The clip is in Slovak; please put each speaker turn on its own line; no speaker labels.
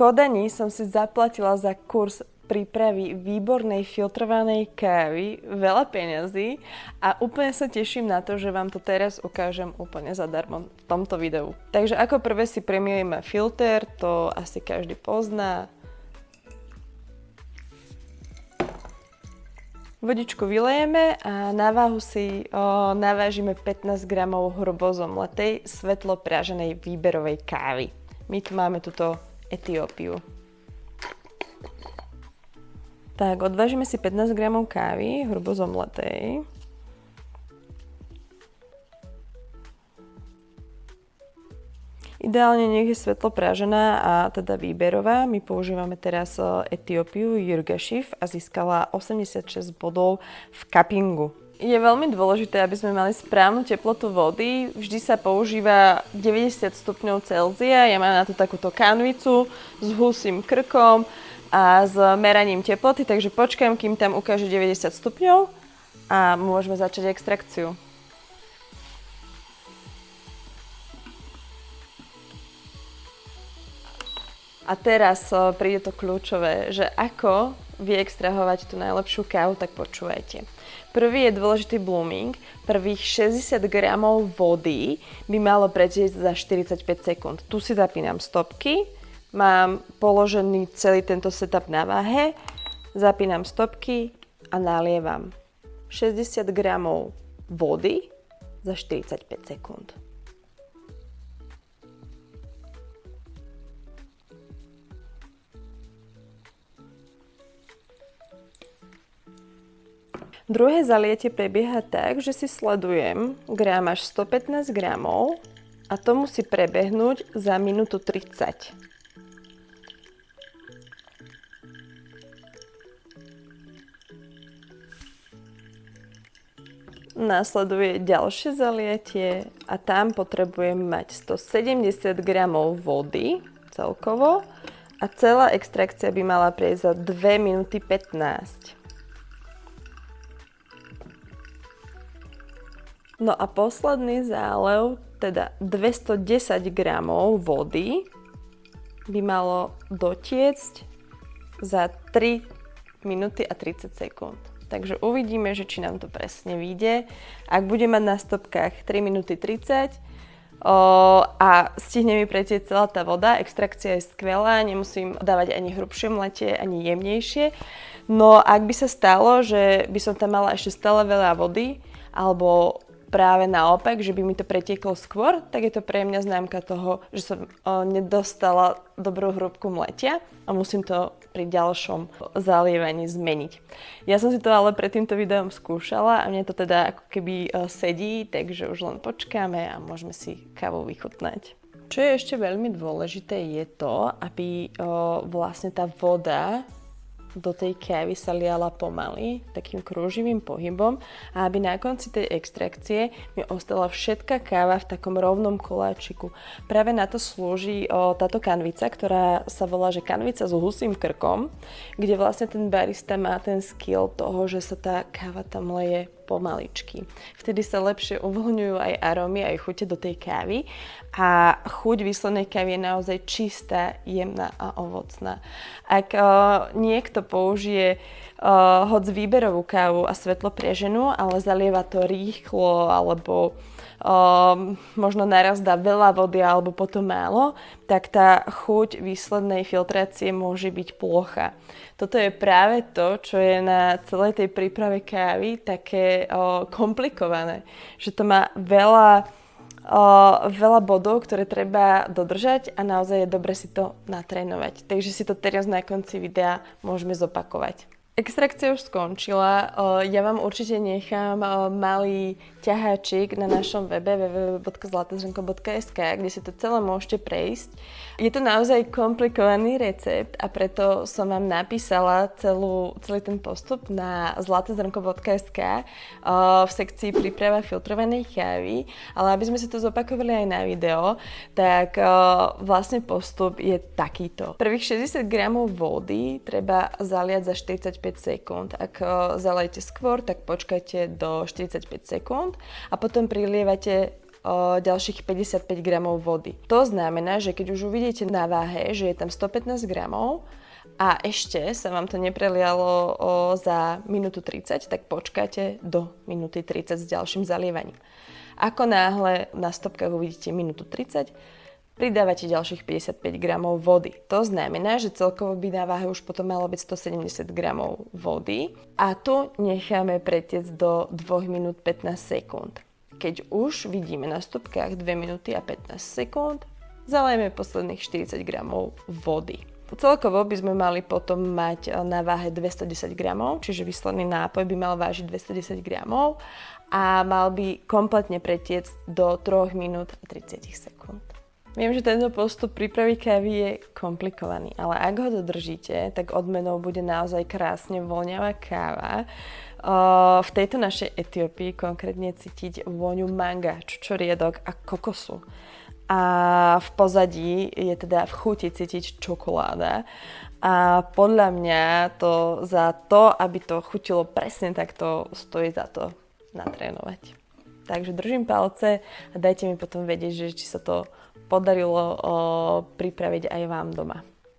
Kodani som si zaplatila za kurz prípravy výbornej filtrovanej kávy veľa peňazí a úplne sa teším na to, že vám to teraz ukážem úplne zadarmo v tomto videu. Takže ako prvé si premielime filter, to asi každý pozná. Vodičku vylejeme a na váhu si navážime 15 g hrubozomletej svetlo praženej výberovej kávy. My tu máme túto Etiópiu. Tak, odvážime si 15 g kávy hrubozomletej. Ideálne nech je svetlo pražená a teda výberová. My používame teraz Etiópiu Yirgacheffe a získala 86 bodov v cuppingu. Je veľmi dôležité, aby sme mali správnu teplotu vody. Vždy sa používa 90 stupňov Celzia. Ja mám na to takúto kanvicu s husím krkom a s meraním teploty, takže počkám, kým tam ukáže 90 stupňov a môžeme začať extrakciu. A teraz príde to kľúčové, že ako vyextrahovať tú najlepšiu kávu, tak počúvajte. Prvý je dôležitý blooming. Prvých 60 g vody by malo pretieť za 45 sekúnd. Tu si zapínam stopky. Mám položený celý tento setup na váhe, zapínam stopky a nalievam 60 g vody za 45 sekúnd. Druhé zalietie prebieha tak, že si sledujem gramáž 115 g a to musí prebehnúť za minútu 30. Nasleduje ďalšie zalietie a tam potrebujem mať 170 g vody celkovo a celá extrakcia by mala prejsť za 2 minúty 15. No a posledný zálev, teda 210 g vody, by malo dotiecť za 3 minúty a 30 sekúnd. Takže uvidíme, že či nám to presne vyjde. Ak budem mať na stopkách 3 minúty 30 a stihne mi pretieť celá tá voda, extrakcia je skvelá, nemusím dávať ani hrubšie mletie, ani jemnejšie. No ak by sa stalo, že by som tam mala ešte stále veľa vody, alebo práve naopak, že by mi to pretieklo skôr, tak je to pre mňa známka toho, že som nedostala dobrú hrúbku mletia a musím to pri ďalšom zalievaní zmeniť. Ja som si to ale pred týmto videom skúšala a mne to teda ako keby sedí, takže už len počkáme a môžeme si kávu vychutnať. Čo je ešte veľmi dôležité je to, aby vlastne tá voda do tej kávy sa liala pomaly, takým krúživým pohybom a aby na konci tej extrakcie mi ostala všetká káva v takom rovnom koláčiku. Práve na to slúži táto kanvica, ktorá sa volá, že kanvica s husím krkom, kde vlastne ten barista má ten skill toho, že sa tá káva tam leje pomaličky. Vtedy sa lepšie uvoľňujú aj arómy, aj chute do tej kávy a chuť výslednej kávy je naozaj čistá, jemná a ovocná. Ak niekto použije hoď výberovú kávu a svetlo prieženú, ale zalieva to rýchlo alebo možno naraz dá veľa vody alebo potom málo, tak tá chuť výslednej filtrácie môže byť plochá. Toto je práve to, čo je na celej tej príprave kávy také komplikované, že to má veľa bodov, ktoré treba dodržať a naozaj je dobre si to natrénovať. Takže si to teraz na konci videa môžeme zopakovať. Extrakcia už skončila. Ja vám určite nechám malý ťaháčik na našom webe www.zlatazrnko.sk, kde si to celé môžete prejsť. Je to naozaj komplikovaný recept a preto som vám napísala celý ten postup na zlatazrnko.sk v sekcii príprava filtrovanej kávy, ale aby sme si to zopakovali aj na video, tak vlastne postup je takýto. Prvých 60 g vody treba zaliať za 45 sekúnd. Ak zalejete skôr, tak počkajte do 45 sekúnd a potom prilievate ďalších 55 gramov vody. To znamená, že keď už uvidíte na váhe, že je tam 115 gramov a ešte sa vám to neprelialo za minútu 30, tak počkáte do minúty 30 s ďalším zalievaním. Ako náhle na stopkách uvidíte minútu 30, pridávate ďalších 55 gramov vody. To znamená, že celkovo by na váhe už potom malo byť 170 gramov vody a tu necháme pretiecť do 2 minút 15 sekúnd. Keď už vidíme na stopkách 2 minúty a 15 sekúnd, zalejeme posledných 40 gramov vody. Celkovo by sme mali potom mať na váhe 210 gramov, čiže výsledný nápoj by mal vážiť 210 gramov a mal by kompletne pretiecť do 3 minút a 30 sekúnd. Viem, že tento postup prípravy kávy je komplikovaný, ale ak ho dodržíte, tak odmenou bude naozaj krásne voňavá káva. V tejto našej Etiópii konkrétne cítiť vôňu manga, čučoriedok a kokosu. A v pozadí je teda v chuti cítiť čokoláda. A podľa mňa to za to, aby to chutilo presne takto, stojí za to natrénovať. Takže držím palce a dajte mi potom vedieť, že či sa to podarilo pripraviť aj vám doma.